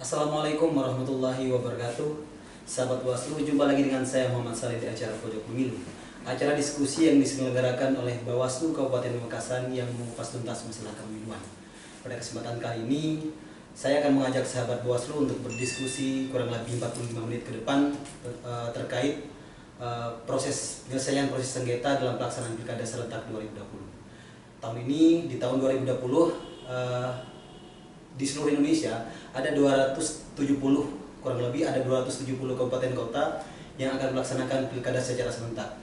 Assalamualaikum warahmatullahi wabarakatuh. Sahabat Bawaslu, jumpa lagi dengan saya Muhammad Saleh di acara Pojok Pemilu. Acara diskusi yang diselenggarakan oleh Bawaslu Kabupaten Pamekasan yang mengupas tuntas masalah kepemiluan. Pada kesempatan kali ini, saya akan mengajak sahabat Bawaslu untuk berdiskusi kurang lebih 45 menit ke depan terkait proses penyelesaian proses sengketa dalam pelaksanaan Pilkada serentak 2020. Tahun ini, di tahun 2020, di seluruh Indonesia ada 270, kurang lebih ada 270 kabupaten kota yang akan melaksanakan pilkada secara serentak,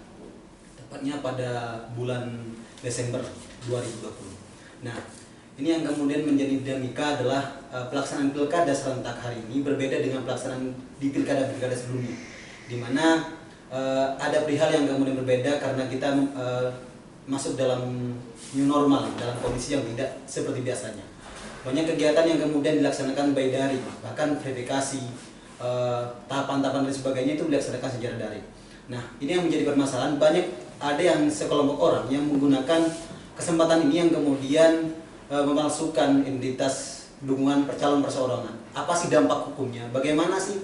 tepatnya pada bulan Desember 2020. Nah, ini yang kemudian menjadi dinamika adalah pelaksanaan pilkada serentak hari ini berbeda dengan pelaksanaan di pilkada-pilkada sebelumnya, di mana ada perihal yang kemudian berbeda karena kita masuk dalam new normal, dalam kondisi yang tidak seperti biasanya. Banyak kegiatan yang kemudian dilaksanakan by daring, bahkan verifikasi, tahapan-tahapan dan sebagainya itu dilaksanakan secara daring. Nah, ini yang menjadi permasalahan. Ada yang sekelompok orang yang menggunakan kesempatan ini yang kemudian memalsukan identitas dukungan calon perseorangan. Apa sih dampak hukumnya? Bagaimana sih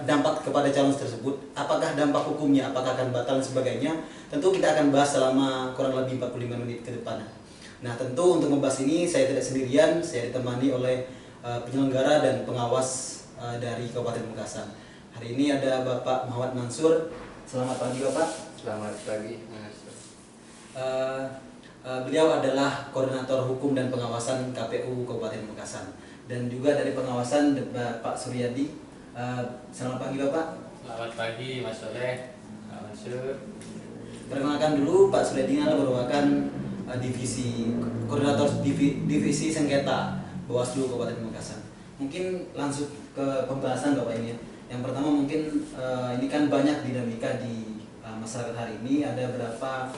dampak kepada calon tersebut? Apakah dampak hukumnya? Apakah akan batal dan sebagainya? Tentu kita akan bahas selama kurang lebih 45 menit ke depan. Nah, tentu untuk membahas ini saya tidak sendirian, saya ditemani oleh penyelenggara dan pengawas dari Kabupaten Pamekasan. Hari ini ada Bapak Muhammad Mansur. Selamat pagi Bapak. Selamat pagi, Mas. Beliau adalah koordinator hukum dan pengawasan KPU Kabupaten Pamekasan, dan juga dari pengawasan Pak Suryadi. Selamat pagi Bapak. Selamat pagi, Mas Soleh, Pak Mansur. Perkenalkan dulu, Pak Suryadi merupakan koordinator divisi sengketa Bawaslu Kabupaten Pamekasan. Mungkin langsung ke pembahasan Bapak ini ya. Yang pertama mungkin ini kan banyak dinamika di masyarakat hari ini. Ada beberapa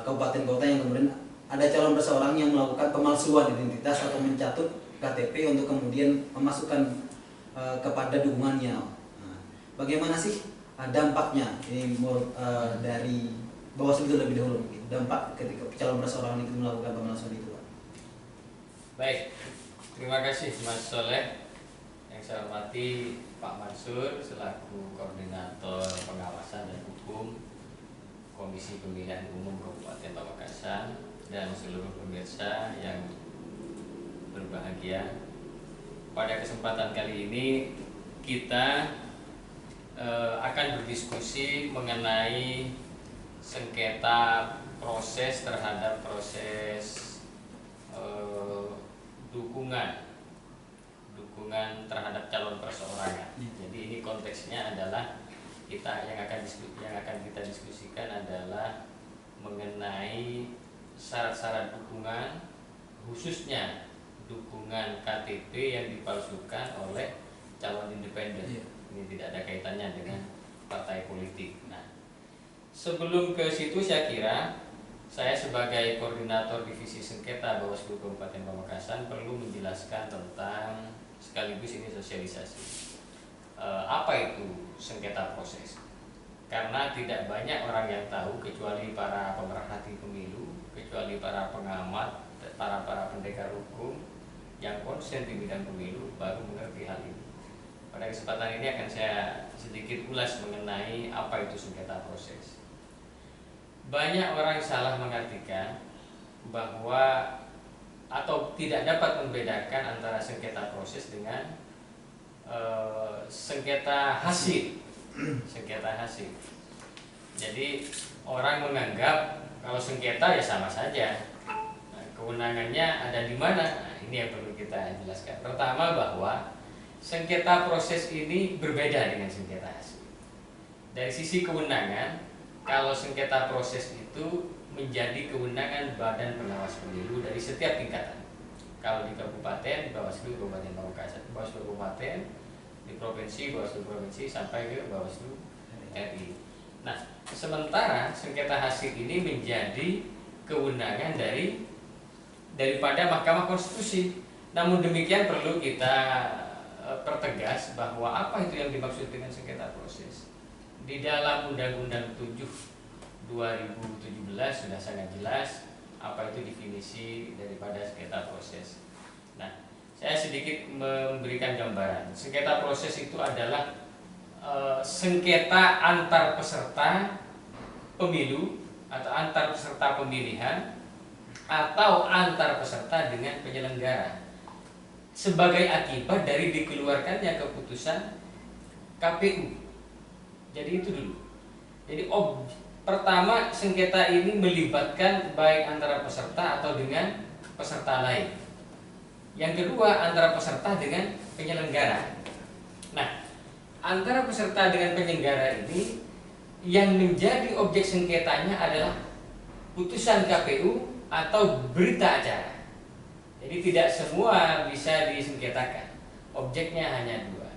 kabupaten kota yang kemudian ada calon perseorangan yang melakukan pemalsuan identitas atau mencatut KTP untuk kemudian memasukkan kepada dukungannya. Nah, bagaimana sih dampaknya ini dari Bawaslu itu lebih dahulu mungkin dampak ketika calon perseorangan itu melakukan pemalsuan itu, Pak? Baik, terima kasih Mas Soleh. Yang saya hormati Pak Mansur selaku koordinator pengawasan dan hukum Komisi Pemilihan Umum Kabupaten Pamekasan dan seluruh pemirsa yang berbahagia. Pada kesempatan kali ini kita akan berdiskusi mengenai sengketa proses terhadap proses dukungan terhadap calon perseorangan. Jadi ini konteksnya adalah yang akan kita diskusikan adalah mengenai syarat-syarat dukungan, khususnya dukungan KTP yang dipalsukan oleh calon independen. Ini tidak ada kaitannya dengan partai politik. Nah, sebelum ke situ saya kira saya sebagai koordinator divisi sengketa Bawaslu Kabupaten Pamekasan perlu menjelaskan tentang, sekaligus ini sosialisasi, apa itu sengketa proses. Karena tidak banyak orang yang tahu kecuali para pemerhati pemilu, kecuali para pengamat, para pendekar hukum yang konsen di bidang pemilu baru mengerti hal ini. Pada kesempatan ini akan saya sedikit ulas mengenai apa itu sengketa proses. Banyak orang salah mengartikan bahwa atau tidak dapat membedakan antara sengketa proses dengan sengketa hasil. Sengketa hasil. Jadi orang menganggap kalau sengketa ya sama saja. Nah, kewenangannya ada di mana? Nah, ini yang perlu kita jelaskan. Pertama, bahwa sengketa proses ini berbeda dengan sengketa hasil. Dari sisi kewenangan, kalau sengketa proses itu menjadi kewenangan Badan Pengawas Pemilu dari setiap tingkatan. Kalau di kabupaten, Bawaslu Kabupaten Pamekasan, Bawaslu Kabupaten, di provinsi, Bawaslu Provinsi, sampai ke Bawaslu RI. Nah, sementara sengketa hasil ini menjadi kewenangan daripada Mahkamah Konstitusi. Namun demikian perlu kita pertegas bahwa apa itu yang dimaksud dengan sengketa proses. Di dalam Undang-Undang 7 2017 sudah sangat jelas apa itu definisi daripada sengketa proses. Nah, saya sedikit memberikan gambaran. Sengketa proses itu adalah sengketa antar peserta pemilu atau antar peserta pemilihan atau antar peserta dengan penyelenggara sebagai akibat dari dikeluarkannya keputusan KPU. Jadi itu dulu. Jadi pertama, sengketa ini melibatkan baik antara peserta atau dengan peserta lain. Yang kedua, antara peserta dengan penyelenggara. Nah, antara peserta dengan penyelenggara ini yang menjadi objek sengketanya adalah putusan KPU atau berita acara. Jadi tidak semua bisa disengketakan. Objeknya hanya dua.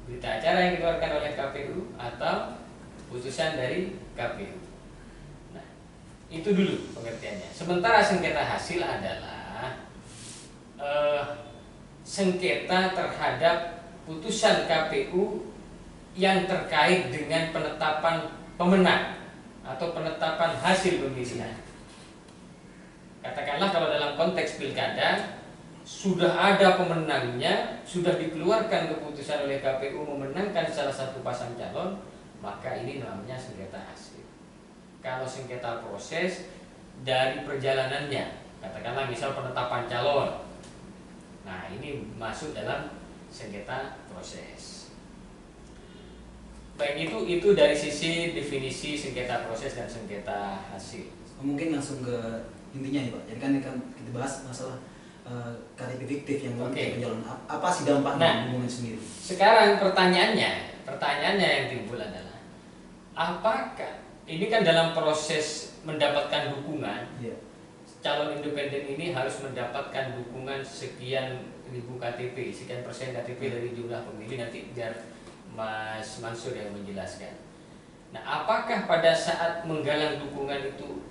Berita acara yang dikeluarkan oleh KPU atau putusan dari KPU. Nah, itu dulu pengertiannya. Sementara sengketa hasil adalah sengketa terhadap putusan KPU yang terkait dengan penetapan pemenang atau penetapan hasil pemilihan. Katakanlah kalau dalam konteks pilkada sudah ada pemenangnya, sudah dikeluarkan keputusan oleh KPU memenangkan salah satu pasang calon, maka ini namanya sengketa hasil. Kalau sengketa proses dari perjalanannya, katakanlah misal penetapan calon, nah ini masuk dalam sengketa proses. Baik, itu dari sisi definisi sengketa proses dan sengketa hasil. Mungkin langsung ke intinya ya Pak. Jadi kan kita bahas masalah KTP fiktif yang mungkin pencalonan. Apa sih dampaknya hubungan sendiri? Sekarang pertanyaannya yang timbul adalah apakah ini kan dalam proses mendapatkan dukungan, calon independen ini harus mendapatkan dukungan sekian ribu KTP, sekian persen KTP dari jumlah pemilih, nanti biar Mas Mansur yang menjelaskan. Nah, apakah pada saat menggalang dukungan itu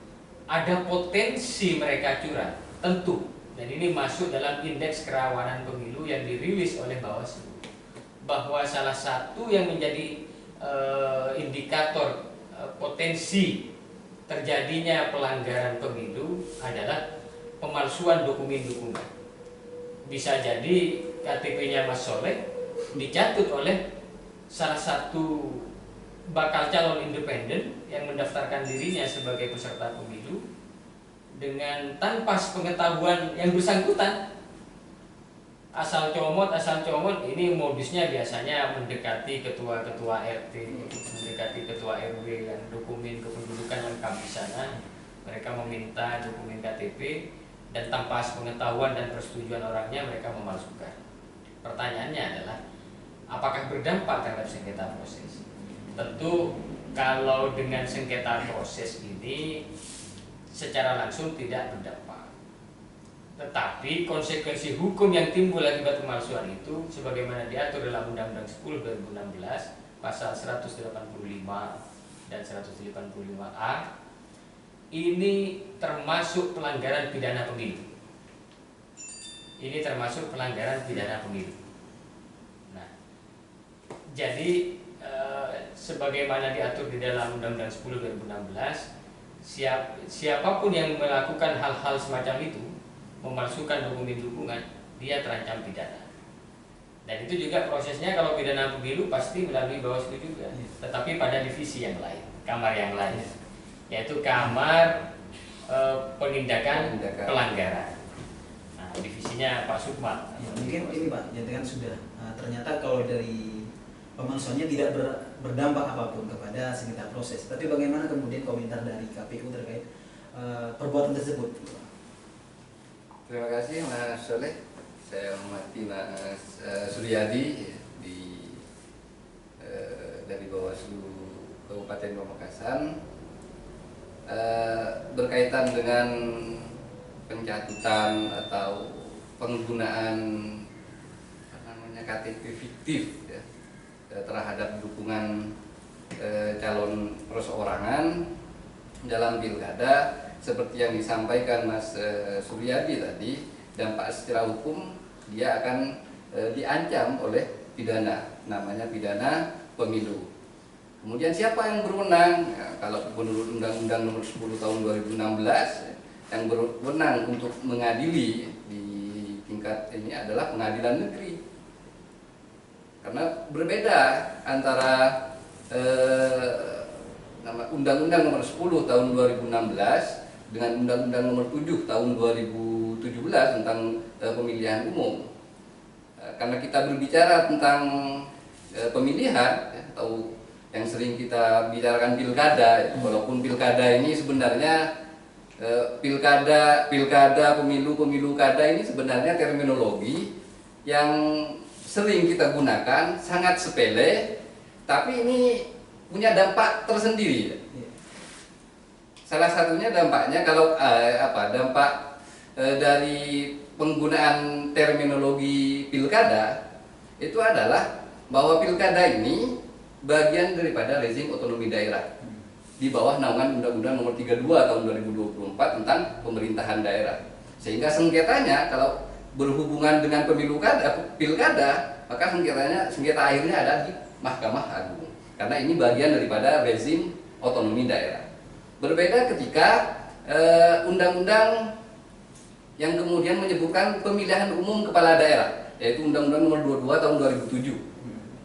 ada potensi mereka curang? Tentu. Dan ini masuk dalam indeks kerawanan pemilu yang dirilis oleh Bawaslu. Bahwa salah satu yang menjadi indikator potensi terjadinya pelanggaran pemilu adalah pemalsuan dokumen dukungan. Bisa jadi KTP-nya Mas Soleh dicatut oleh salah satu bakal calon independen yang mendaftarkan dirinya sebagai peserta pemilu dengan tanpa pengetahuan yang bersangkutan, asal comot, ini modusnya biasanya mendekati ketua-ketua RT, mendekati ketua RW yang dokumen kependudukan lengkap di sana. Mereka meminta dokumen KTP dan tanpa pengetahuan dan persetujuan orangnya mereka memalsukan. Pertanyaannya adalah apakah berdampak terhadap sengketa proses? Tentu kalau dengan sengketa proses ini secara langsung tidak berdampak. Tetapi konsekuensi hukum yang timbul akibat pemalsuan itu sebagaimana diatur dalam Undang-Undang 10 2016 pasal 185 dan 185A ini termasuk pelanggaran pidana pemilu. Ini termasuk pelanggaran pidana pemilu. Nah, jadi sebagaimana diatur di dalam Undang-Undang 10 2016, siapapun yang melakukan hal-hal semacam itu, memalsukan dokumen dukungan, dia terancam pidana. Dan itu juga prosesnya kalau pidana pemilu pasti melalui Bawaslu juga, tetapi pada divisi yang lain, kamar yang lain, yaitu kamar penindakan pelanggaran. Nah, divisinya Pak Sukma. Ya, mungkin ini Pak, jangan sudah ternyata kalau dari pemalsuannya tidak berdampak apapun kepada sengketa proses. Tapi bagaimana kemudian komentar dari KPU terkait perbuatan tersebut? Terima kasih Mas Soleh. Saya hormati Mas Suryadi dari Bawaslu Kabupaten Pamekasan. Berkaitan dengan pencatutan atau penggunaan KTP fiktif ya, terhadap dukungan calon perseorangan dalam pilkada seperti yang disampaikan Mas Suryadi tadi, dampak secara hukum dia akan diancam oleh pidana, namanya pidana pemilu. Kemudian siapa yang berwenang? Ya, kalau menurut Undang-Undang Nomor 10 Tahun 2016 yang berwenang untuk mengadili di tingkat tingkat ini adalah pengadilan negeri. Karena berbeda antara Undang-Undang Nomor 10 Tahun 2016 dengan Undang-Undang Nomor 7 Tahun 2017 tentang pemilihan umum. Karena kita berbicara tentang pemilihan atau yang sering kita bicarakan pilkada, walaupun pilkada ini sebenarnya pilkada, pemilu kada ini sebenarnya terminologi yang sering kita gunakan, sangat sepele, tapi ini punya dampak tersendiri. Salah satunya dampaknya kalau dampak dari penggunaan terminologi pilkada itu adalah bahwa pilkada ini bagian daripada rezim otonomi daerah di bawah naungan Undang-Undang Nomor 32 Tahun 2024 tentang pemerintahan daerah. Sehingga sengketanya kalau berhubungan dengan pilkada, maka sengketa akhirnya ada di Mahkamah Agung. Karena ini bagian daripada rezim otonomi daerah. Berbeda ketika undang-undang yang kemudian menyebutkan pemilihan umum kepala daerah, yaitu Undang-Undang Nomor 22 Tahun 2007.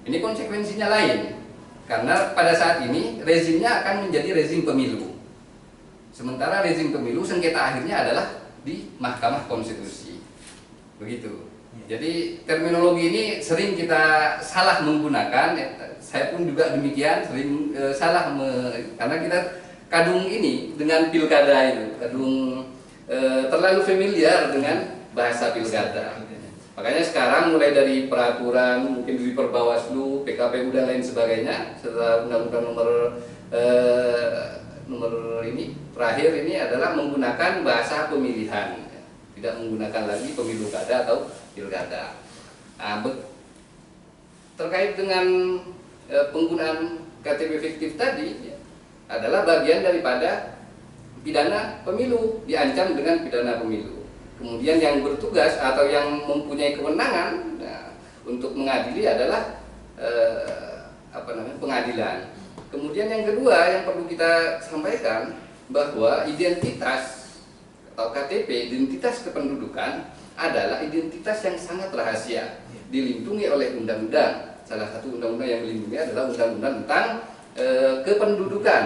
Ini konsekuensinya lain, karena pada saat ini rezimnya akan menjadi rezim pemilu. Sementara rezim pemilu sengketa akhirnya adalah di Mahkamah Konstitusi. Begitu. Jadi terminologi ini sering kita salah menggunakan. Saya pun juga demikian, sering karena kita kadung ini dengan pilkada itu, kadung terlalu familiar dengan bahasa pilkada. Makanya sekarang mulai dari peraturan, mungkin dari Perbawaslu, PKPU dan lain sebagainya, setelah Undang-Undang nomor ini terakhir ini adalah menggunakan bahasa pemilihan, tidak menggunakan lagi pemilu kada atau pilkada. Nah, terkait dengan penggunaan KTP fiktif tadi adalah bagian daripada pidana pemilu, diancam dengan pidana pemilu. Kemudian yang bertugas atau yang mempunyai kewenangan untuk mengadili adalah pengadilan. Kemudian yang kedua yang perlu kita sampaikan bahwa identitas atau KTP, identitas kependudukan adalah identitas yang sangat rahasia, dilindungi oleh undang-undang. Salah satu undang-undang yang melindungi adalah undang-undang tentang kependudukan.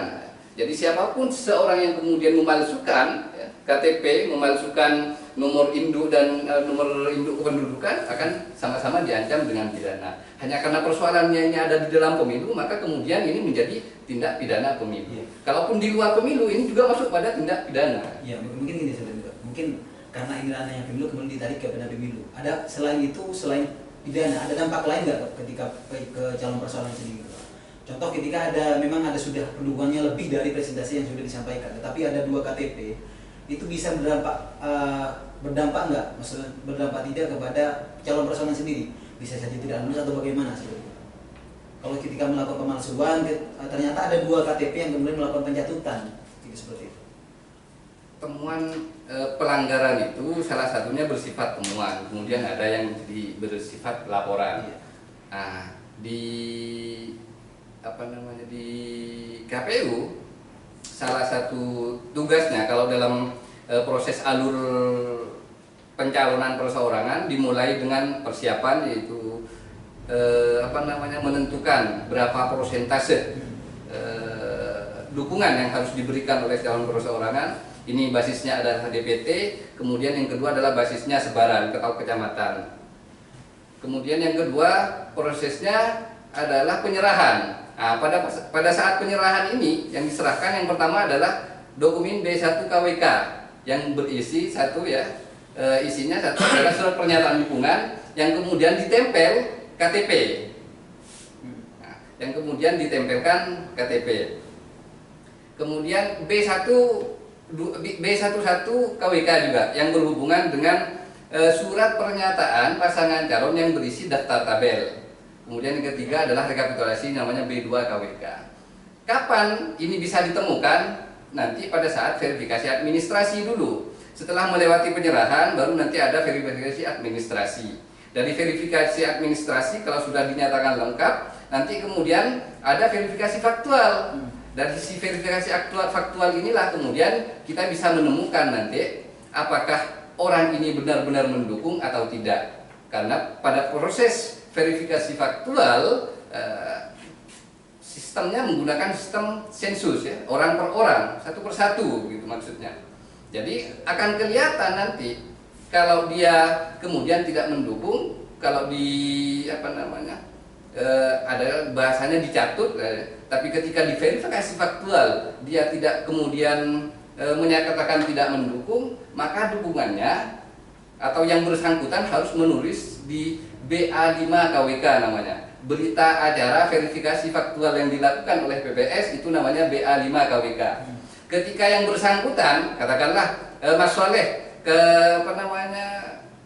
Jadi siapapun seseorang yang kemudian memalsukan KTP, memalsukan nomor induk dan nomor induk kependudukan akan sama-sama diancam dengan pidana. Hanya karena persoalannya ini ada di dalam pemilu, maka kemudian ini menjadi tindak pidana pemilu. Kalaupun di luar pemilu, ini juga masuk pada tindak pidana. Ya, mungkin gini saudara. Mungkin karena ini ranahnya pemilu kemudian ditarik ke pidana pemilu. Ada selain itu, selain pidana, ada dampak lain nggak ketika ke calon persoalan sendiri? Contoh ketika memang ada sudah pendukungnya lebih dari presentasi yang sudah disampaikan, tetapi ada 2 KTP, itu bisa berdampak nggak? Maksudnya berdampak tidak kepada calon persoalan sendiri? Bisa saja tidak lulus atau bagaimana sebetulnya? Kalau ketika melakukan pemalsuan, ternyata ada 2 KTP yang kemudian melakukan pencatutan, seperti itu. Temuan pelanggaran itu salah satunya bersifat temuan, kemudian ada yang bersifat laporan. Nah, di KPU salah satu tugasnya kalau dalam proses alur pencalonan perseorangan dimulai dengan persiapan, yaitu menentukan berapa persentase dukungan yang harus diberikan oleh calon perseorangan. Ini basisnya adalah DPT, kemudian yang kedua adalah basisnya sebaran ke kecamatan. Kemudian yang kedua prosesnya adalah penyerahan. Nah, pada saat penyerahan ini yang diserahkan yang pertama adalah dokumen B1 KWK yang berisi isinya adalah surat pernyataan dukungan yang kemudian ditempel KTP. Nah, yang kemudian ditempelkan KTP. Kemudian B11 KWK juga yang berhubungan dengan surat pernyataan pasangan calon yang berisi daftar tabel. Kemudian yang ketiga adalah rekapitulasi namanya B2 KWK. Kapan ini bisa ditemukan? Nanti pada saat verifikasi administrasi dulu. Setelah melewati penyerahan baru nanti ada verifikasi administrasi. Dari verifikasi administrasi kalau sudah dinyatakan lengkap, nanti kemudian ada verifikasi faktual. Dari si verifikasi faktual inilah kemudian kita bisa menemukan nanti apakah orang ini benar-benar mendukung atau tidak. Karena pada proses verifikasi faktual sistemnya menggunakan sistem sensus ya, orang per orang, satu persatu gitu maksudnya. Jadi akan kelihatan nanti kalau dia kemudian tidak mendukung, kalau di ada bahasanya dicatut, tapi ketika diverifikasi faktual dia tidak kemudian menyatakan tidak mendukung, maka dukungannya atau yang bersangkutan harus menulis di BA5 KWK namanya, berita acara verifikasi faktual yang dilakukan oleh PPS, itu namanya BA5 KWK. Ketika yang bersangkutan, katakanlah Mas Soleh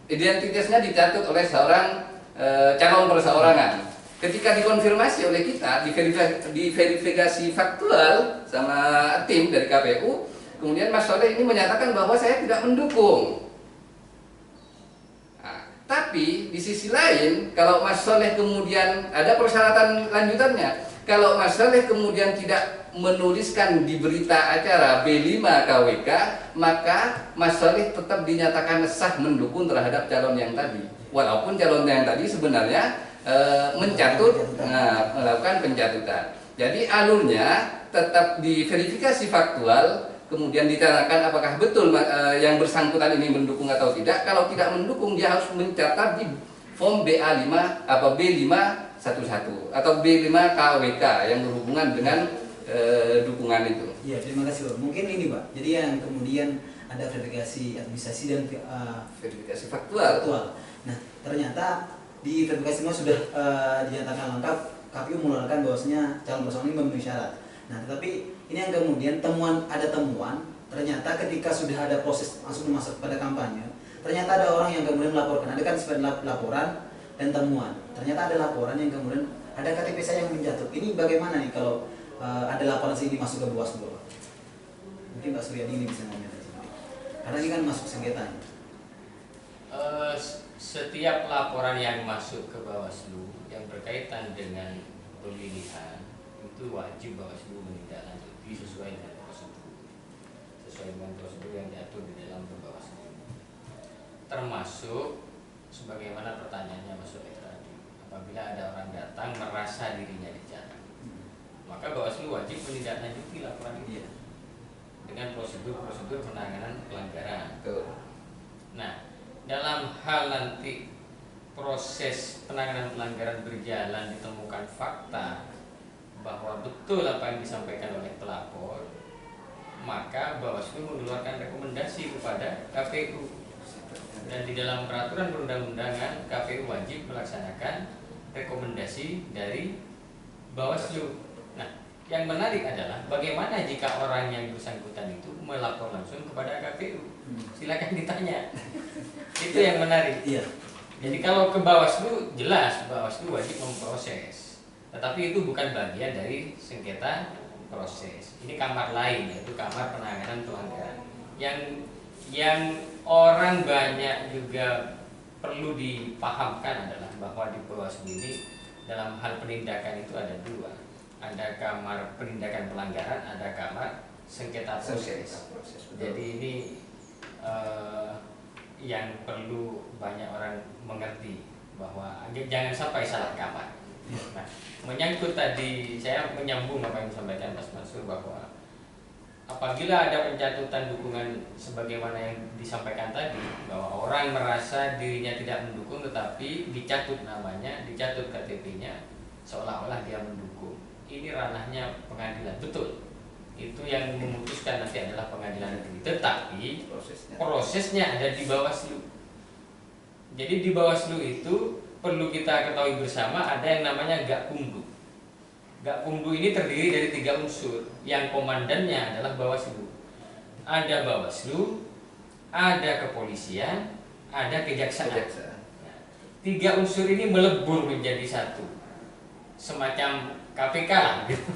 identitasnya dicatut oleh seorang calon perseorangan. Ketika dikonfirmasi oleh kita, diverifikasi faktual sama tim dari KPU, kemudian Mas Soleh ini menyatakan bahwa saya tidak mendukung. Nah, tapi di sisi lain, kalau Mas Soleh kemudian ada persyaratan lanjutannya, kalau Mas Soleh kemudian tidak menuliskan di berita acara B5 KWK, maka Mas Soleh tetap dinyatakan sah mendukung terhadap calon yang tadi. Walaupun calon yang tadi sebenarnya melakukan pencatutan. Jadi alurnya tetap diverifikasi faktual, kemudian ditanyakan apakah betul yang bersangkutan ini mendukung atau tidak. Kalau tidak mendukung, dia harus mencatat di form BA5 B511 atau B5 KWK yang berhubungan dengan dukungan itu. Iya, terima kasih Pak. Mungkin ini Pak, jadi yang kemudian ada verifikasi administrasi dan verifikasi faktual. Nah, ternyata di verifikasi semua sudah dinyatakan lengkap, KPU mengeluarkan bahwasanya calon perseorangan ini memenuhi syarat. Nah, tetapi ini yang kemudian ada temuan, ternyata ketika sudah ada proses masuk pada kampanye, ternyata ada orang yang kemudian melaporkan, ada kan sebenarnya laporan dan temuan. Ternyata ada laporan yang kemudian ada KTP saya yang menjatuh. Ini bagaimana nih kalau ada laporan ini masuk ke Bawaslu? Mungkin Pak Suryadi ini bisa komentar. Karena ini kan masuk sengketanya. Setiap laporan yang masuk ke Bawaslu yang berkaitan dengan pemilihan itu wajib Bawaslu menindaklanjuti sesuai dengan prosedur yang diatur di dalam Bawaslu. Termasuk sebagaimana pertanyaannya Mas Soleh tadi, apabila ada orang datang merasa dirinya dijarah, maka Bawaslu wajib menindaklanjuti laporan itu dengan prosedur penanganan pelanggaran. Nah, dalam hal nanti proses penanganan pelanggaran berjalan ditemukan fakta bahwa betul apa yang disampaikan oleh pelapor, maka Bawaslu mengeluarkan rekomendasi kepada KPU, dan di dalam peraturan perundang-undangan KPU wajib melaksanakan rekomendasi dari Bawaslu. Nah, yang menarik adalah bagaimana jika orang yang bersangkutan itu melapor langsung kepada KPU. Silakan ditanya. Itu yang menarik. Iya. Jadi kalau ke Bawaslu, jelas Bawaslu wajib memproses. Tetapi itu bukan bagian dari sengketa proses. Ini kamar lain, yaitu kamar penanganan pelanggaran. Yang orang banyak juga perlu dipahamkan adalah bahwa di Bawaslu ini dalam hal penindakan itu ada dua. Ada kamar penindakan pelanggaran, ada kamar sengketa proses. Jadi ini yang perlu banyak orang mengerti, bahwa jangan sampai salah kamar. Nah, menyangkut tadi, saya menyambung apa yang disampaikan Mas Mansur, bahwa apabila ada pencatutan dukungan sebagaimana yang disampaikan tadi, bahwa orang merasa dirinya tidak mendukung tetapi dicatut namanya, dicatut KTP-nya seolah-olah dia mendukung. Ini ranahnya pengadilan, betul. Itu yang memutuskan nanti adalah pengadilan negeri. Tetapi prosesnya ada di Bawaslu. Jadi di Bawaslu itu perlu kita ketahui bersama ada yang namanya Gakumdu. Gakumdu ini terdiri dari 3 unsur, yang komandannya adalah Bawaslu. Ada Bawaslu, ada kepolisian, ada kejaksaan. Nah, 3 unsur ini melebur menjadi satu, semacam KPK lah gitu.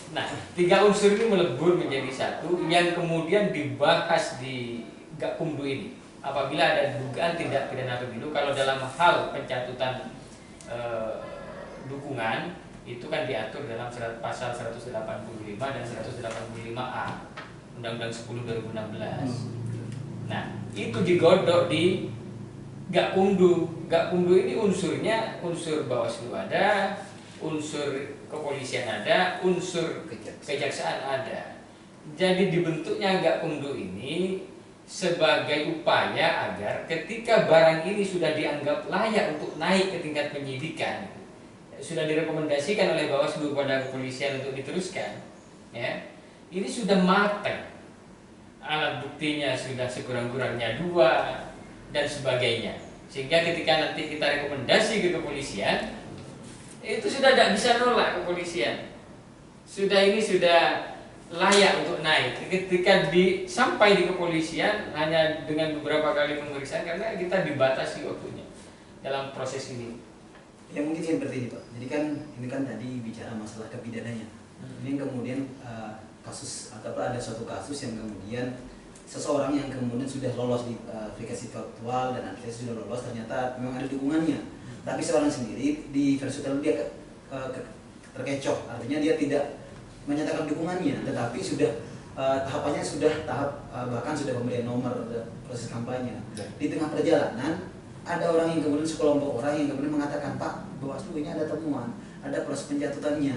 Nah, 3 unsur ini melebur menjadi satu yang kemudian dibahas di Gakumdu ini. Apabila ada dugaan tindak pidana pemilu, kalau dalam hal pencatutan dukungan itu kan diatur dalam pasal 185 dan 185A Undang-Undang 10 2016. Nah, itu digodok di Gakumdu. Gakumdu ini unsurnya unsur Bawaslu ada, unsur kepolisian ada, unsur kejaksaan ada. Jadi dibentuknya Gakumdu ini sebagai upaya agar ketika barang ini sudah dianggap layak untuk naik ke tingkat penyidikan, sudah direkomendasikan oleh Bawaslu kepada kepolisian untuk diteruskan, ya, ini sudah matang, alat buktinya sudah sekurang-kurangnya 2 dan sebagainya, sehingga ketika nanti kita rekomendasi ke kepolisian, itu sudah tidak bisa nolak kepolisian, sudah layak untuk naik. Ketika sampai di kepolisian hanya dengan beberapa kali pemeriksaan, karena kita dibatasi waktunya dalam proses ini. Ya mungkin seperti ini Pak. Jadi kan ini kan tadi bicara masalah kepidananya. Ini kemudian kasus atau ada suatu kasus yang kemudian seseorang yang kemudian sudah lolos di verifikasi faktual dan analisis sudah lolos, ternyata memang ada dukungannya. Tapi seorang sendiri di versi terlalu dia terkecoh, artinya dia tidak menyatakan dukungannya, tetapi sudah tahapannya sudah bahkan sudah pemberian nomor proses kampanye. Di tengah perjalanan ada orang yang kemudian sekelompok orang yang kemudian mengatakan, Pak, Bawaslu ini ada temuan, ada proses pencatutannya.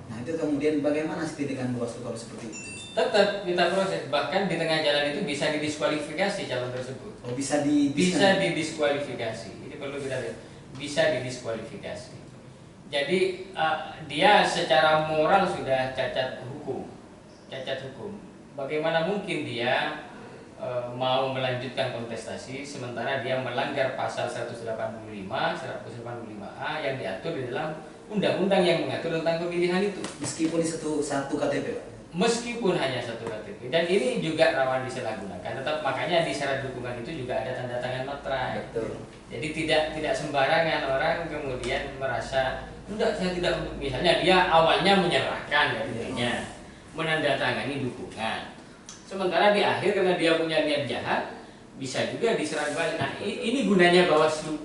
Nah itu kemudian bagaimana sih dengan Bawaslu kalau seperti itu? Tetap kita proses, bahkan di tengah jalan itu bisa didiskualifikasi calon tersebut. Oh, bisa didiskualifikasi. Ini perlu kita lihat, bisa didiskualifikasi. Jadi dia secara moral sudah cacat hukum. Bagaimana mungkin dia mau melanjutkan kontestasi sementara dia melanggar pasal 185A yang diatur di dalam undang-undang yang mengatur tentang pemilihan itu. Meskipun di satu KTP, Pak. Meskipun hanya satu KTP, dan ini juga rawan disalahgunakan. Tetap makanya di syarat dukungan itu juga ada tanda tangan materai. Betul. Jadi tidak sembarangan orang kemudian merasa enggak, saya tidak, misalnya dia awalnya menyerahkan intinya menandatangani dukungan, sementara di akhir karena dia punya niat jahat bisa juga diserang balik. Nah ini gunanya Bawaslu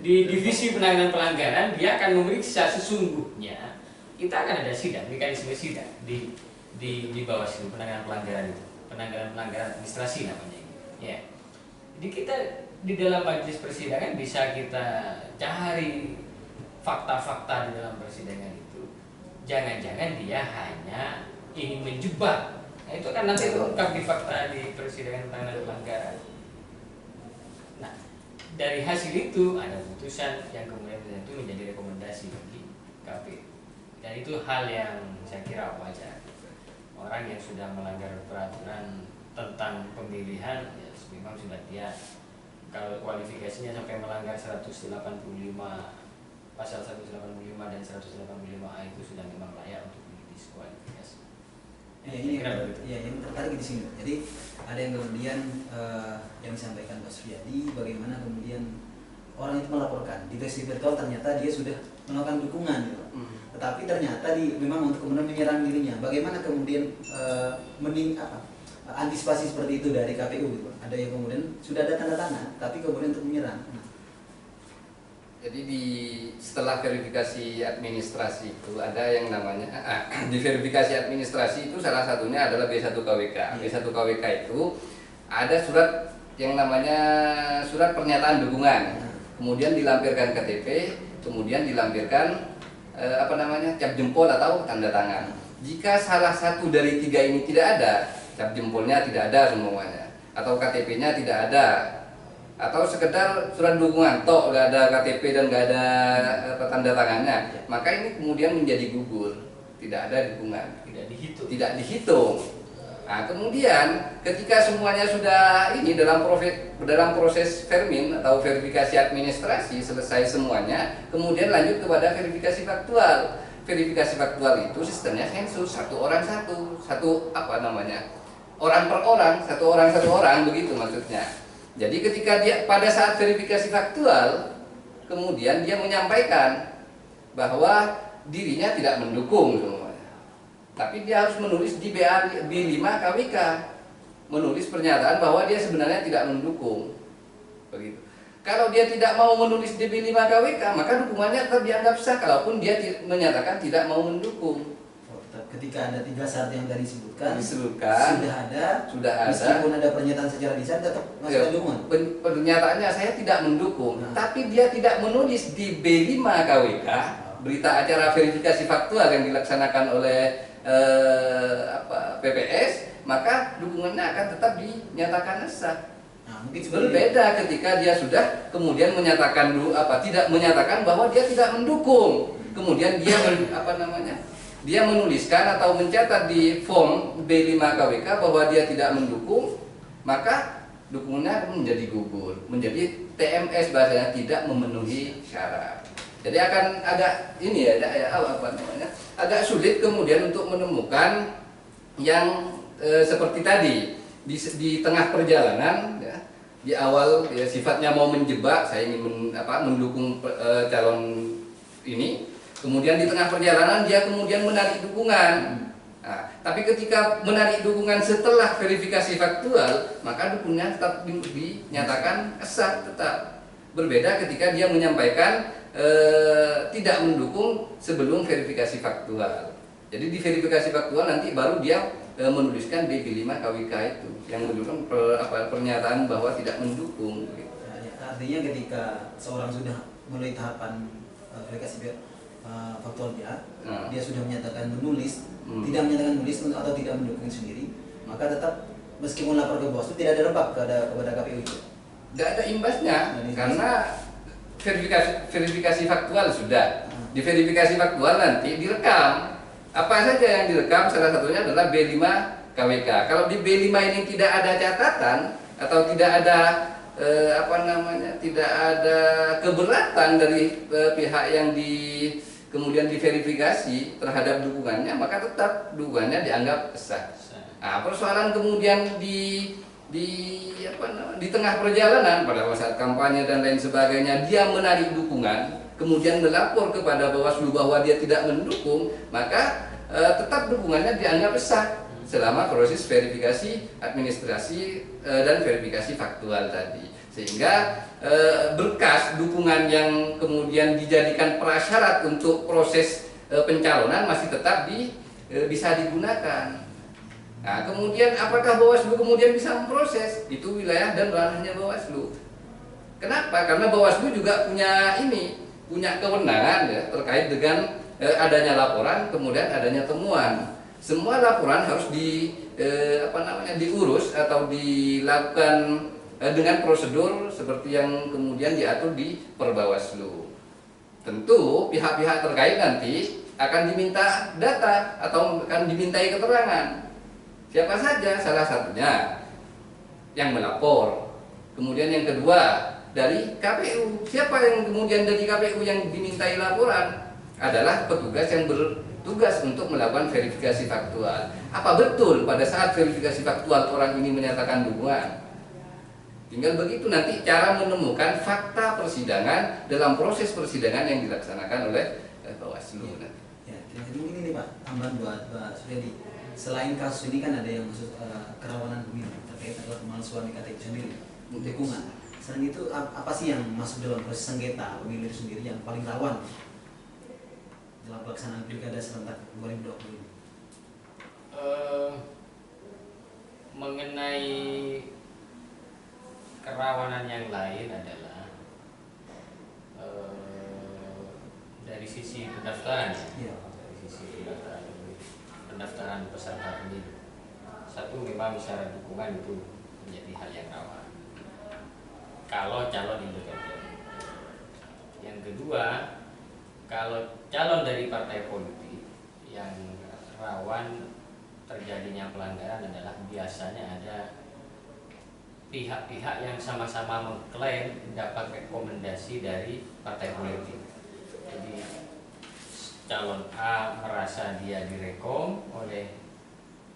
di divisi penanganan pelanggaran, dia akan memeriksa sesungguhnya. Kita akan ada sidang, mekanisme sidang di Bawaslu penanganan pelanggaran itu, penanganan pelanggaran administrasi namanya ini. Ya. Jadi kita di dalam majelis persidangan bisa kita cari fakta-fakta di dalam persidangan itu. Jangan-jangan dia hanya ingin menjebak. Nah itu kan nanti terungkap di fakta di persidangan penanganan pelanggaran. Nah dari hasil itu ada putusan yang kemudian itu menjadi rekomendasi bagi KPU. Dan itu hal yang saya kira wajar. Orang yang sudah melanggar peraturan tentang pemilihan, ya memang sudah dia, kalau kualifikasinya sampai melanggar 185 pasal 185 dan 185A itu sudah memang layak untuk didiskualifikasi. Yang tertarik di sini. Jadi ada yang kemudian yang disampaikan Pak Suryadi, bagaimana kemudian orang itu melaporkan di tes virtual ternyata dia sudah melakukan dukungan, gitu. Tetapi ternyata memang untuk kemudian menyerang dirinya. Bagaimana kemudian antisipasi seperti itu dari KPU, gitu. Ada yang kemudian sudah ada tanda tangan, tapi kemudian untuk menyerang. Jadi setelah verifikasi administrasi itu ada yang namanya di verifikasi administrasi itu salah satunya adalah B1KWK. B1KWK itu ada surat yang namanya surat pernyataan dukungan, kemudian dilampirkan KTP, kemudian dilampirkan cap jempol atau tanda tangan. Jika salah satu dari 3 ini tidak ada, cap jempolnya tidak ada semuanya, atau KTP-nya tidak ada, atau sekedar surat dukungan toh nggak ada KTP dan nggak ada tanda tangannya, maka ini kemudian menjadi gugur, tidak ada dukungan, tidak dihitung. Nah kemudian ketika semuanya sudah ini dalam proses vermin atau verifikasi administrasi selesai semuanya, kemudian lanjut kepada verifikasi faktual. Verifikasi faktual itu sistemnya sensus, orang per orang, satu orang begitu maksudnya. Jadi ketika dia pada saat verifikasi faktual, kemudian dia menyampaikan bahwa dirinya tidak mendukung semuanya. Tapi dia harus menulis di B5 KWK, menulis pernyataan bahwa dia sebenarnya tidak mendukung. Begitu. Kalau dia tidak mau menulis di B5 KWK, maka dukungannya tetap dianggap sah kalaupun dia menyatakan tidak mau mendukung. ketika ada 3 syarat yang tadi disebutkan, Disebutkan. sudah ada, meskipun ada pernyataan secara lisan tetap masih ada dukungan. Pernyataannya saya tidak mendukung, Nah. tapi dia tidak menulis di B5 KWK, berita acara verifikasi faktual yang dilaksanakan oleh PPS, maka dukungannya akan tetap dinyatakan sah. Nah, mungkin Berbeda ketika dia sudah kemudian menyatakan tidak menyatakan bahwa dia tidak mendukung. Kemudian dia dia menuliskan atau mencatat di form B5 KWK bahwa dia tidak mendukung, maka dukungannya menjadi gugur, menjadi TMS, bahasanya tidak memenuhi syarat. Jadi akan agak agak sulit kemudian untuk menemukan yang seperti tadi di tengah perjalanan, ya, di awal ya, sifatnya mau menjebak, saya ingin mendukung calon ini. Kemudian di tengah perjalanan dia kemudian menarik dukungan. Nah, tapi ketika menarik dukungan setelah verifikasi faktual, maka dukungannya tetap dinyatakan sah tetap. Berbeda ketika dia menyampaikan tidak mendukung sebelum verifikasi faktual. Jadi di verifikasi faktual nanti baru dia menuliskan B5 KWK itu yang menunjukkan pernyataan bahwa tidak mendukung. Artinya ketika seorang sudah melalui tahapan verifikasi faktual dia sudah menyatakan menulis, tidak menyatakan menulis atau tidak mendukung sendiri, maka tetap meskipun lapor ke Bawaslu tidak ada dampak kepada KPU itu. Tidak ada imbasnya karena verifikasi faktual sudah. Di verifikasi faktual nanti direkam. Apa saja yang direkam, salah satunya adalah B5 KWK. Kalau di B5 ini tidak ada catatan atau tidak ada tidak ada keberatan dari pihak yang kemudian diverifikasi terhadap dukungannya, maka tetap dukungannya dianggap sah. Nah, persoalan kemudian di tengah perjalanan pada saat kampanye dan lain sebagainya dia menarik dukungan, kemudian melapor kepada Bawaslu bahwa dia tidak mendukung, maka tetap dukungannya dianggap sah selama proses verifikasi administrasi dan verifikasi faktual tadi. Sehingga berkas dukungan yang kemudian dijadikan prasyarat untuk proses pencalonan masih tetap bisa digunakan. Nah, kemudian apakah Bawaslu kemudian bisa memproses? Itu wilayah dan ranahnya Bawaslu. Kenapa? Karena Bawaslu juga punya kewenangan ya, terkait dengan adanya laporan, kemudian adanya temuan. Semua laporan harus diurus atau dilakukan dengan prosedur seperti yang kemudian diatur di Perbawaslu. Tentu pihak-pihak terkait nanti akan diminta data atau akan dimintai keterangan. Siapa saja? Salah satunya yang melapor. Kemudian yang kedua dari KPU. Siapa yang kemudian dari KPU yang dimintai laporan? Adalah petugas yang bertugas untuk melakukan verifikasi faktual. Apa betul pada saat verifikasi faktual orang ini menyatakan dukungan? Tinggal begitu nanti cara menemukan fakta persidangan dalam proses persidangan yang dilaksanakan oleh Bawaslu. Ya, jadi ini nih Pak, tambahan buat Pak Suryadi. Selain kasus ini kan ada yang maksud kerawanan pemilu terkait dengan pemalsuan KTP sendiri, dukungan. Selain itu apa sih yang masuk dalam proses sengketa pemilu itu sendiri yang paling rawan dalam pelaksanaan pilkada serentak 2020 ini? Mengenai kerawanan yang lain adalah dari sisi pendaftaran, ya. Dari sisi pendaftaran peserta pemilu. Satu, memang syarat dukungan itu menjadi hal yang rawan kalau calon independen. Yang kedua, kalau calon dari partai politik, yang rawan terjadinya pelanggaran adalah biasanya ada pihak-pihak yang sama-sama mengklaim dapat rekomendasi dari partai politik. Jadi calon A merasa dia direkom oleh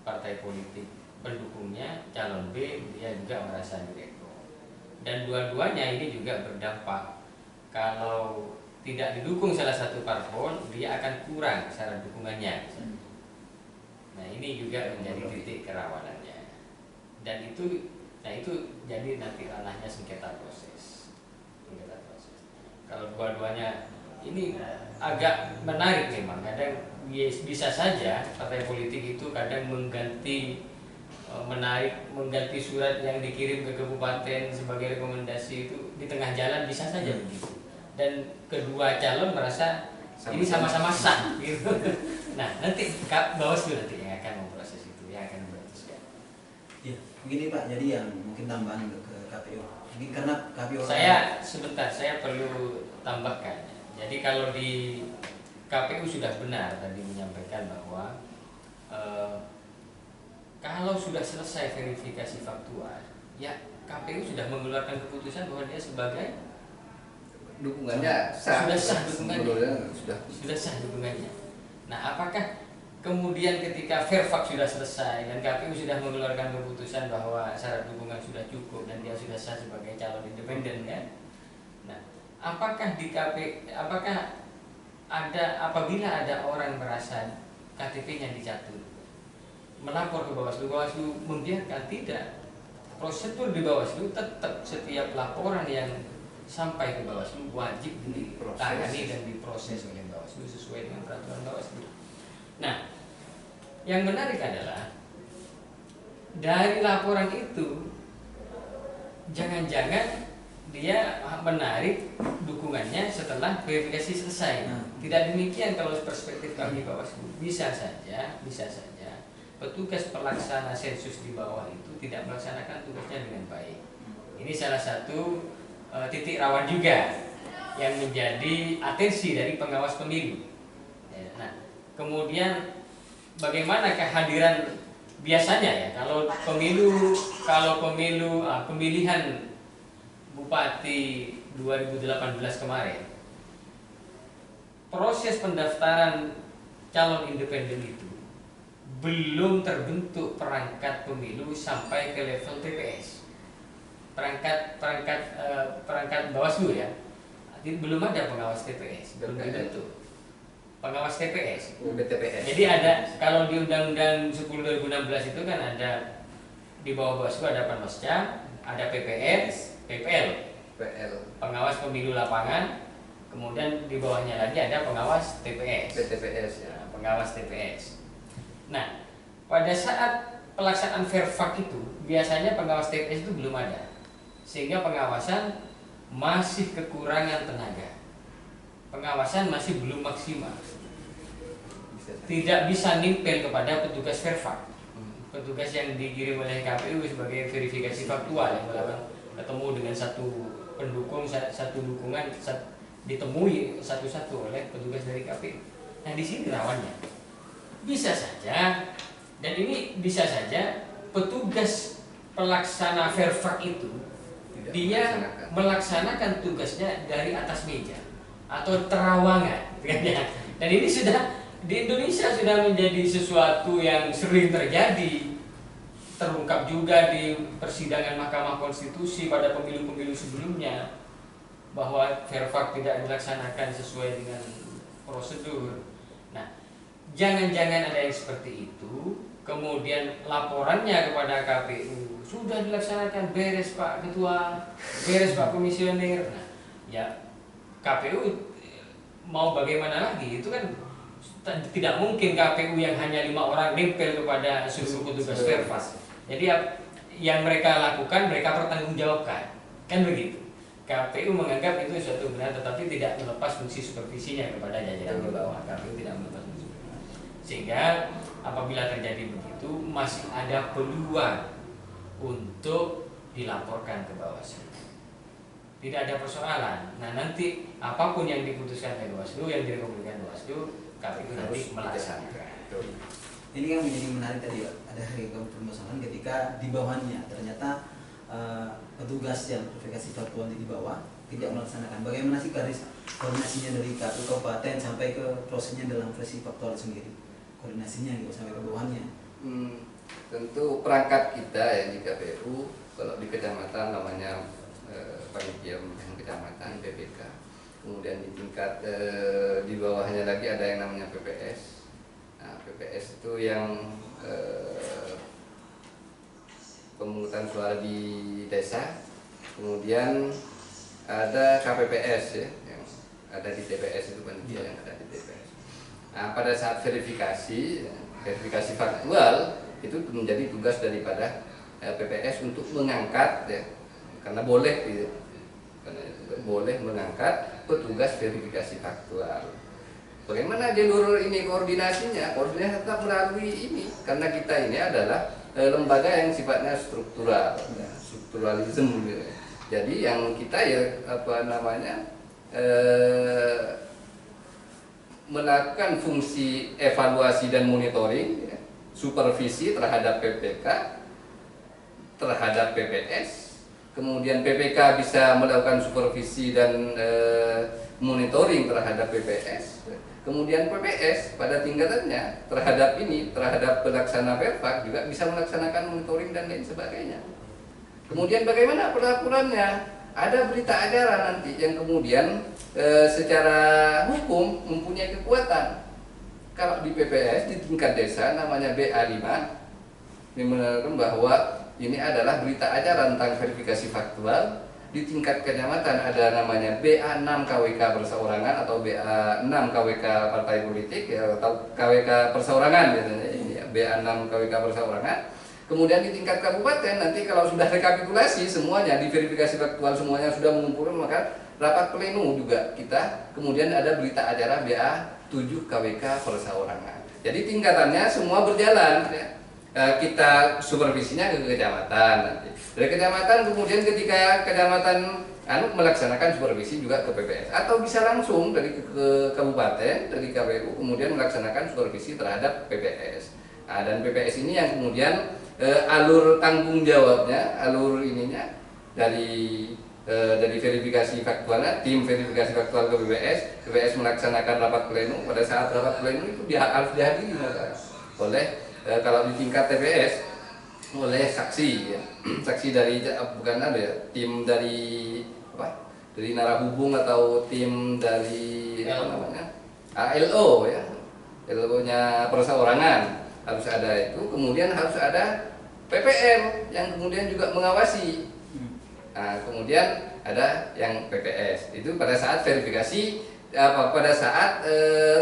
partai politik pendukungnya, calon B dia juga merasa direkom. Dan dua-duanya ini juga berdampak. Kalau tidak didukung salah satu parpol, dia akan kurang syarat dukungannya. Nah, ini juga menjadi titik kerawanannya. Dan itu jadi nanti ranahnya sengketa proses. Kalau dua-duanya ini agak menarik memang. Kadang bisa saja partai politik itu kadang mengganti mengganti surat yang dikirim ke kabupaten sebagai rekomendasi itu di tengah jalan, bisa saja begitu. Dan kedua calon merasa ini sama-sama sah gitu. Nah, nanti Bawaslu nanti yang akan memproses itu, yang akan memutuskan. Ya, begini Pak, jadi yang mungkin tambahan ke KPU. Mungkin karena KPU saya perlu tambahkan. Jadi kalau di KPU sudah benar tadi menyampaikan bahwa kalau sudah selesai verifikasi faktual, ya KPU sudah mengeluarkan keputusan bahwa dia sebagai dukungannya sah. Sudah sah dukungannya. Sudah Sah dukungannya. Nah, apakah kemudian ketika Fairfax sudah selesai dan KPU sudah mengeluarkan keputusan bahwa syarat dukungan sudah cukup dan dia sudah sah sebagai calon independen kan? Nah, apakah apabila ada orang merasa KTP-nya dicatut, melapor ke Bawaslu, Bawaslu membiarkan? Tidak. Prosedur di Bawaslu tetap setiap laporan yang sampai ke Bawaslu wajib ditangani dan diproses oleh Bawaslu sesuai dengan peraturan Bawaslu. Nah, yang menarik adalah dari laporan itu jangan-jangan dia menarik dukungannya setelah verifikasi selesai. Tidak demikian kalau perspektif kami Bawaslu. Bisa saja petugas pelaksana sensus di bawah itu tidak melaksanakan tugasnya dengan baik. Ini salah satu titik rawan juga yang menjadi atensi dari pengawas pemilu. Nah, kemudian bagaimana kehadiran biasanya ya kalau pemilihan Bupati 2018 kemarin, proses pendaftaran calon independen itu belum terbentuk perangkat pemilu sampai ke level TPS, perangkat Bawaslu ya. Belum ada pengawas TPS, belum dibentuk pengawas TPS. Jadi ada, kalau di Undang-Undang 10 2016 itu kan ada di bawah Bawaslu ada Panwascam, ada PPS, PPL, pengawas pemilu lapangan, kemudian di bawahnya lagi ada pengawas TPS, ya, pengawas TPS. Nah, pada saat pelaksanaan Fairfax itu biasanya pengawas TPS itu belum ada, sehingga pengawasan masih kekurangan tenaga, pengawasan masih belum maksimal, tidak bisa nimpel kepada petugas Fairfax, petugas yang dikirim oleh KPU sebagai verifikasi faktual yang melakukan ketemu dengan satu pendukung, satu dukungan ditemui satu-satu oleh petugas dari KPU. Nah, di sini rawannya. Bisa saja, dan ini bisa saja petugas pelaksana Fairfax itu dia melaksanakan tugasnya dari atas meja atau terawangan, dan ini sudah di Indonesia sudah menjadi sesuatu yang sering terjadi, terungkap juga di persidangan Mahkamah Konstitusi pada pemilu-pemilu sebelumnya bahwa Fairfax tidak dilaksanakan sesuai dengan prosedur. Nah, jangan-jangan ada yang seperti itu, kemudian laporannya kepada KPU sudah dilaksanakan, beres Pak Ketua, beres Pak Komisioner. Nah, ya KPU mau bagaimana lagi? Itu kan tidak mungkin KPU yang hanya 5 orang nempel kepada seluruh petugas Fairfax. Jadi yang mereka lakukan mereka pertanggungjawabkan, kan begitu. KPU menganggap itu suatu benar, tetapi tidak melepas fungsi supervisinya kepada jajaran di bawah. KPU tidak melepas fungsi, sehingga apabila terjadi begitu masih ada peluang untuk dilaporkan ke Bawaslu. Tidak ada persoalan. Nah, nanti apapun yang diputuskan oleh Bawaslu, yang direkomendasikan Bawaslu, KPU nanti melaksanakan. Ini yang menjadi menarik tadi Pak, ada permasalahan ketika di bawahnya ternyata petugas yang verifikasi faktual di bawah tidak melaksanakan. Bagaimana sih garis koordinasinya dari KPU kabupaten sampai ke prosesnya dalam versi faktual sendiri? Koordinasinya gitu sampai ke bawahnya. Tentu perangkat kita ya di KPU, kalau di kecamatan namanya panitia kecamatan PPK. Kemudian di tingkat di bawahnya lagi ada yang namanya PPS. Nah, PPS itu yang pemungutan suara di desa. Kemudian ada KPPS ya, yang ada di TPS itu panitia yang ada di TPS. Nah, pada saat verifikasi faktual itu menjadi tugas daripada PPS untuk mengangkat ya, karena boleh gitu. Karena itu boleh mengangkat petugas verifikasi faktual. Bagaimana jalur ini koordinasinya? Koordinasi tetap melalui ini, karena kita ini adalah lembaga yang sifatnya struktural, ya, strukturalisme. Gitu. Jadi yang kita ya melakukan fungsi evaluasi dan monitoring, ya, supervisi terhadap PPK, terhadap PPS. Kemudian PPK bisa melakukan supervisi dan monitoring terhadap PPS. Kemudian PPS pada tingkatannya terhadap pelaksana Perpak juga bisa melaksanakan monitoring dan lain sebagainya. Kemudian bagaimana pelaporannya? Ada berita acara nanti yang kemudian secara hukum mempunyai kekuatan. Kalau di PPS di tingkat desa namanya BA5, ini menerangkan bahwa ini adalah berita acara tentang verifikasi faktual. Di tingkat kecamatan ada namanya BA6 KWK perseorangan atau BA6 KWK partai politik ya, atau KWK perseorangan biasanya ini ya, BA6 KWK perseorangan. Kemudian di tingkat kabupaten nanti kalau sudah rekapitulasi semuanya, di verifikasi faktual semuanya sudah mengumpulkan, maka rapat pleno juga kita. Kemudian ada berita acara BA7 KWK perseorangan. Jadi tingkatannya semua berjalan ya. Kita supervisinya ke kecamatan nanti. Dari kecamatan kemudian ketika kecamatan melaksanakan supervisi juga ke PPS, atau bisa langsung dari ke kabupaten, dari KPU kemudian melaksanakan supervisi terhadap PPS. Nah, dan PPS ini yang kemudian alur tanggung jawabnya, alur ininya dari verifikasi faktualnya, tim verifikasi faktual ke PPS melaksanakan rapat pleno. Pada saat rapat pleno itu harus dihadiri oleh kalau di tingkat TPS oleh saksi ya. Saksi dari bukan ada ya, tim dari dari narahubung atau tim dari LO ya, LO-nya perseorangan harus ada itu. Kemudian harus ada PPM yang kemudian juga mengawasi. Nah, kemudian ada yang PPS itu pada saat verifikasi pada saat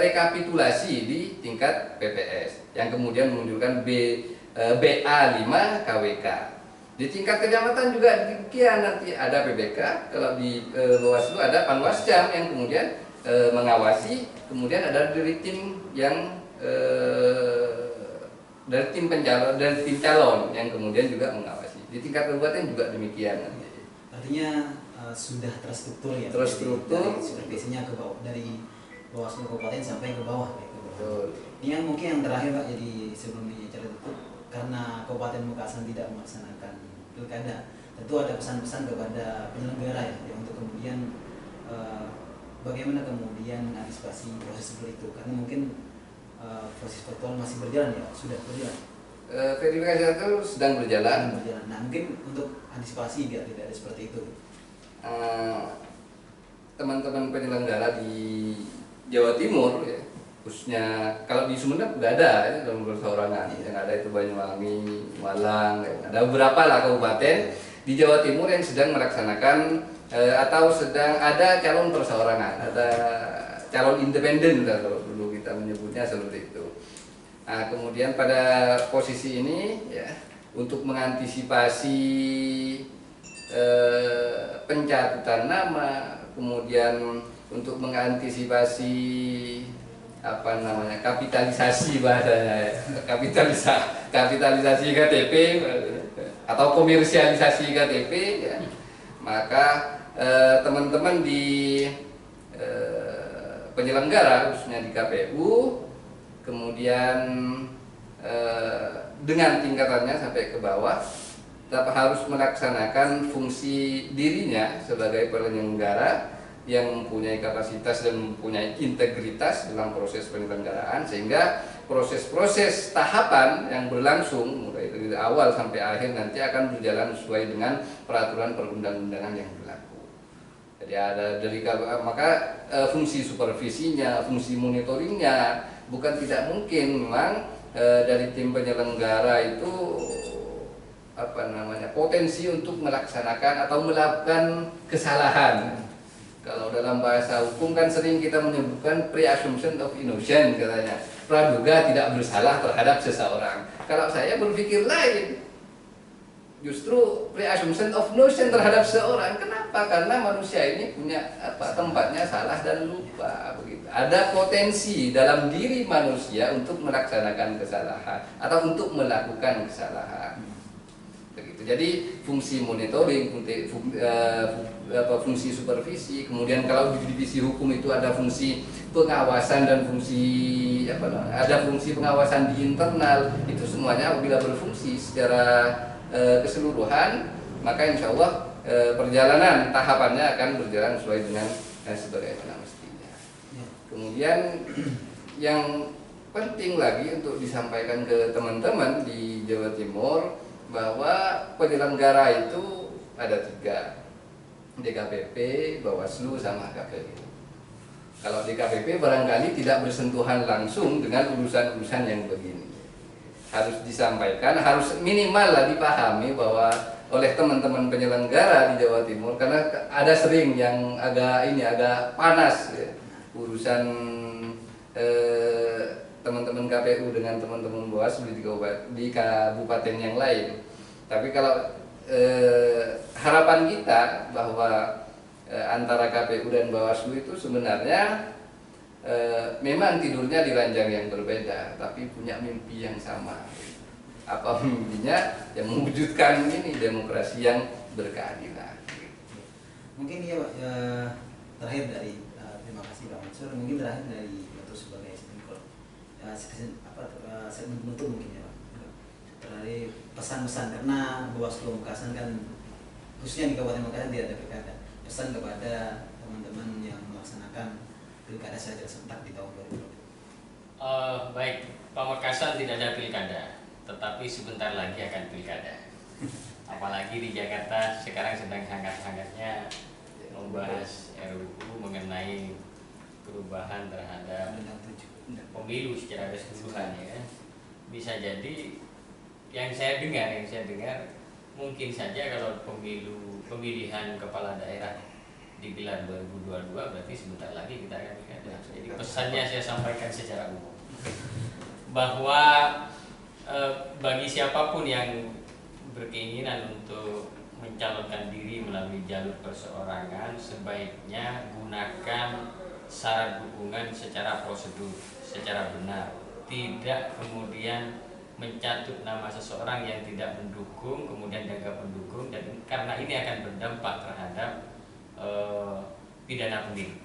rekapitulasi di tingkat PPS yang kemudian menunjukkan BA5 KWK. Di tingkat kecamatan juga demikian, nanti ada PBK, kalau di Bawaslu ada Panwascam yang kemudian mengawasi, kemudian ada dari tim yang dari tim calon yang kemudian juga mengawasi. Di tingkat kabupaten juga demikian nanti. Artinya sudah terstruktur ya. Terstruktur. Supervisinya ke bawah, dari Bawaslu kabupaten sampai ke bawah. Betul. Ini yang mungkin yang terakhir Pak, jadi sebelum bicara tutup, karena Kabupaten Pamekasan tidak melaksanakan pilkada, tentu ada pesan-pesan kepada penyelenggara ya untuk kemudian bagaimana kemudian antisipasi proses seperti itu, karena mungkin proses virtual masih berjalan ya, sudah berjalan. Verifikasi itu sedang berjalan. Nah, mungkin untuk antisipasi biar tidak ada seperti itu. Teman-teman penyelenggara di Jawa Timur ya, khususnya kalau di Sumeneb nggak ada ya, dalam perseorangan yang ada itu Banyuwangi, Malang, ya. Ada beberapa lah kabupaten di Jawa Timur yang sedang melaksanakan atau sedang ada calon perseorangan, ada calon independen kalau dulu kita menyebutnya seperti itu. Nah, kemudian pada posisi ini ya, untuk mengantisipasi pencatutan nama, kemudian untuk mengantisipasi kapitalisasi bahasanya ya. kapitalisasi KTP atau komersialisasi KTP ya. Maka teman-teman di penyelenggara khususnya di KPU kemudian dengan tingkatannya sampai ke bawah tetap harus melaksanakan fungsi dirinya sebagai penyelenggara yang mempunyai kapasitas dan mempunyai integritas dalam proses penyelenggaraan, sehingga proses-proses tahapan yang berlangsung mulai dari awal sampai akhir nanti akan berjalan sesuai dengan peraturan perundang-undangan yang berlaku. Jadi ada dari maka fungsi supervisinya, fungsi monitoringnya bukan tidak mungkin memang dari tim penyelenggara itu potensi untuk melaksanakan atau melakukan kesalahan. Kalau dalam bahasa hukum kan sering kita menyebutkan preassumption of innocence katanya. Praduga tidak bersalah terhadap seseorang. Kalau saya berpikir lain. Justru preassumption of innocence terhadap seseorang. Kenapa? Karena manusia ini punya tempatnya salah dan lupa begitu. Ada potensi dalam diri manusia untuk melaksanakan kesalahan atau untuk melakukan kesalahan. Begitu. Jadi fungsi monitoring, fungsi supervisi, kemudian kalau di divisi hukum itu ada fungsi pengawasan dan ada fungsi pengawasan di internal, itu semuanya apabila berfungsi secara keseluruhan, maka insya Allah perjalanan tahapannya akan berjalan sesuai dengan sebagaimana mestinya. Kemudian yang penting lagi untuk disampaikan ke teman-teman di Jawa Timur, bahwa penyelenggara itu ada 3, DKPP, Bawaslu, sama KPU. Kalau DKPP barangkali tidak bersentuhan langsung dengan urusan-urusan yang begini. Harus disampaikan, harus minimal lah dipahami bahwa oleh teman-teman penyelenggara di Jawa Timur, karena ada sering yang agak panas ya, urusan teman-teman KPU dengan teman-teman Bawaslu di kabupaten yang lain. Tapi kalau harapan kita bahwa antara KPU dan Bawaslu itu sebenarnya memang tidurnya di ranjang yang berbeda, tapi punya mimpi yang sama. Apa mimpinya? Yang mewujudkan ini demokrasi yang berkeadilan. Mungkin ya Pak, terakhir dari terima kasih Pak Mansur. Mungkin terakhir dari Bapak sebagai segmen penutup mungkin ya Pak. Dari pesan-pesan, karena Bawaslu Makassar kan khususnya di Kabupaten Makassar tidak ada pilkada. Pesan kepada teman-teman yang melaksanakan pilkada secara serentak di tahun 2020. Baik, Pamekasan tidak ada pilkada, tetapi sebentar lagi akan pilkada. Apalagi di Jakarta sekarang sedang hangat-hangatnya membahas RUU mengenai perubahan terhadap pemilu secara keseluruhan ya. Bisa jadi yang saya dengar mungkin saja kalau pemilihan kepala daerah digelar 2022 berarti sebentar lagi kita akan pilkada. Jadi pesannya saya sampaikan secara umum bahwa bagi siapapun yang berkeinginan untuk mencalonkan diri melalui jalur perseorangan, sebaiknya gunakan syarat dukungan secara prosedur, secara benar, tidak kemudian mencatut nama seseorang yang tidak mendukung kemudian dianggap mendukung, dan karena ini akan berdampak terhadap pidana pemilu.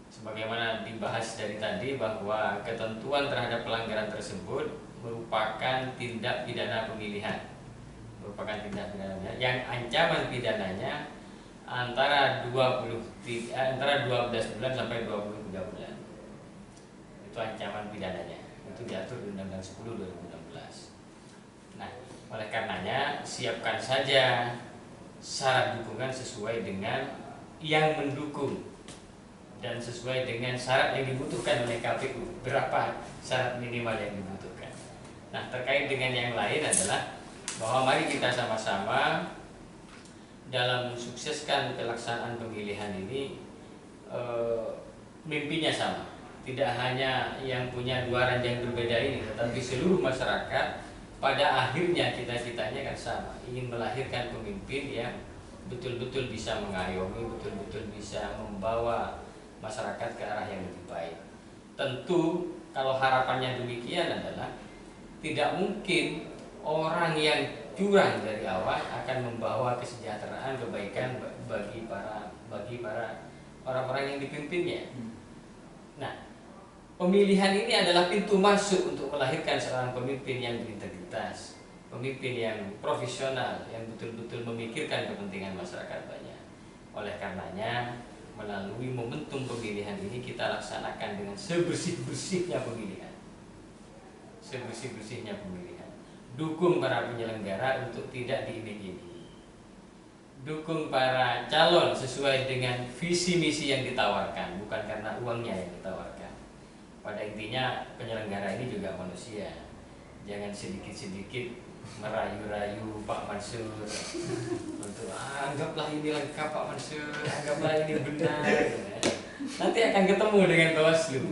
Sebagaimana dibahas dari tadi bahwa ketentuan terhadap pelanggaran tersebut merupakan tindak pidana pemilihan, yang ancaman pidananya antara 12 bulan sampai 23 bulan. Itu ancaman pidananya. Itu diatur di Undang-Undang 10 2016. Nah, oleh karenanya siapkan saja syarat dukungan sesuai dengan yang mendukung dan sesuai dengan syarat yang dibutuhkan oleh KPU. Berapa syarat minimal yang dibutuhkan? Nah, terkait dengan yang lain adalah bahwa mari kita sama-sama dalam mensukseskan pelaksanaan pemilihan ini, mimpinya sama. Tidak hanya yang punya dua ranjang berbeda ini, tetapi seluruh masyarakat pada akhirnya cita-citanya kan sama, ingin melahirkan pemimpin yang betul-betul bisa mengayomi, betul-betul bisa membawa masyarakat ke arah yang lebih baik. Tentu kalau harapannya demikian adalah tidak mungkin orang yang curang dari awal akan membawa kesejahteraan, kebaikan bagi para orang-orang yang dipimpinnya. Nah, pemilihan ini adalah pintu masuk untuk melahirkan seorang pemimpin yang berintegritas, pemimpin yang profesional, yang betul-betul memikirkan kepentingan masyarakat banyak. Oleh karenanya, melalui momentum pemilihan ini kita laksanakan dengan sebersih-bersihnya pemilihan. Sebersih-bersihnya pemilihan. Dukung para penyelenggara untuk tidak diiming-imingi. Dukung para calon sesuai dengan visi misi yang ditawarkan, bukan karena uangnya yang ditawarkan. Pada intinya penyelenggara ini juga manusia. Jangan sedikit-sedikit merayu-rayu Pak Mansur untuk anggaplah ini lengkap Pak Mansur, anggaplah ini benar. Nanti akan ketemu dengan Bawaslu.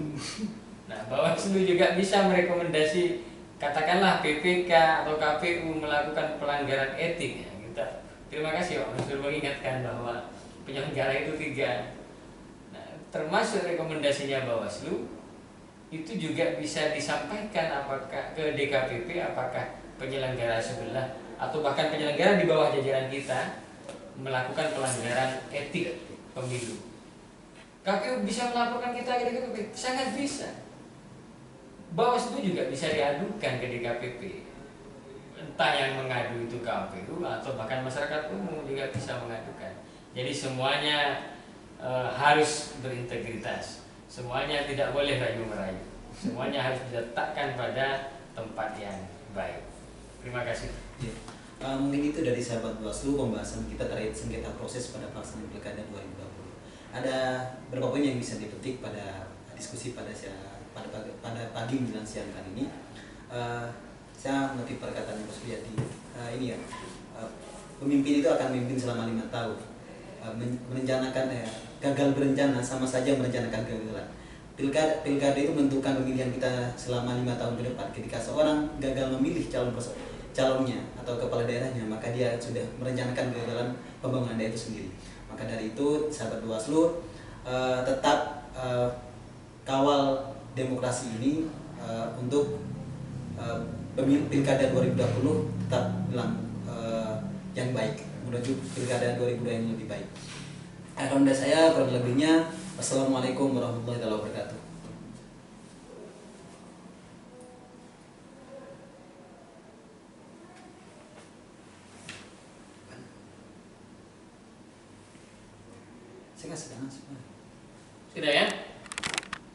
Nah, Bawaslu juga bisa merekomendasi, katakanlah PPK atau KPU melakukan pelanggaran etik. Ya, kita terima kasih Pak Mansur mengingatkan bahwa penyelenggara itu 3. Nah, termasuk rekomendasinya Bawaslu itu juga bisa disampaikan apakah ke DKPP, apakah penyelenggara sebelah atau bahkan penyelenggara di bawah jajaran kita melakukan pelanggaran etik pemilu. KPU bisa melaporkan kita ke DKPP, sangat bisa. Bawaslu juga bisa diadukan ke DKPP. Entah yang mengadu itu KPU atau bahkan masyarakat umum juga bisa mengadukan. Jadi semuanya harus berintegritas. Semuanya tidak boleh rayu-merayu. Semuanya harus diletakkan pada tempat yang baik. Terima kasih. Ya. Mungkin itu dari sahabat Bawaslu pembahasan kita terkait sengketa proses pada pelaksanaan Pilkada 2020. Ada beberapa poin yang bisa dipetik pada diskusi pada pagi menjelang siang kali ini. Saya mengutip perkataan Pak Suryadi. Ini ya, pemimpin itu akan memimpin selama 5 tahun. Merencanakan gagal berencana sama saja merencanakan kegagalan. Pilkada itu menentukan pemilihan kita selama 5 tahun ke depan. Ketika seorang gagal memilih calonnya atau kepala daerahnya, maka dia sudah merencanakan kegagalan pembangunan daerah itu sendiri. Maka dari itu, sahabat Bawaslu tetap kawal demokrasi ini untuk Pilkada 2020 tetap dalam yang baik, menuju Pilkada 2020 yang lebih baik. Alhamdulillah, saya kurang lebihnya. Wassalamualaikum warahmatullahi wabarakatuh. Saya kasih tangan semua. Sudah ya?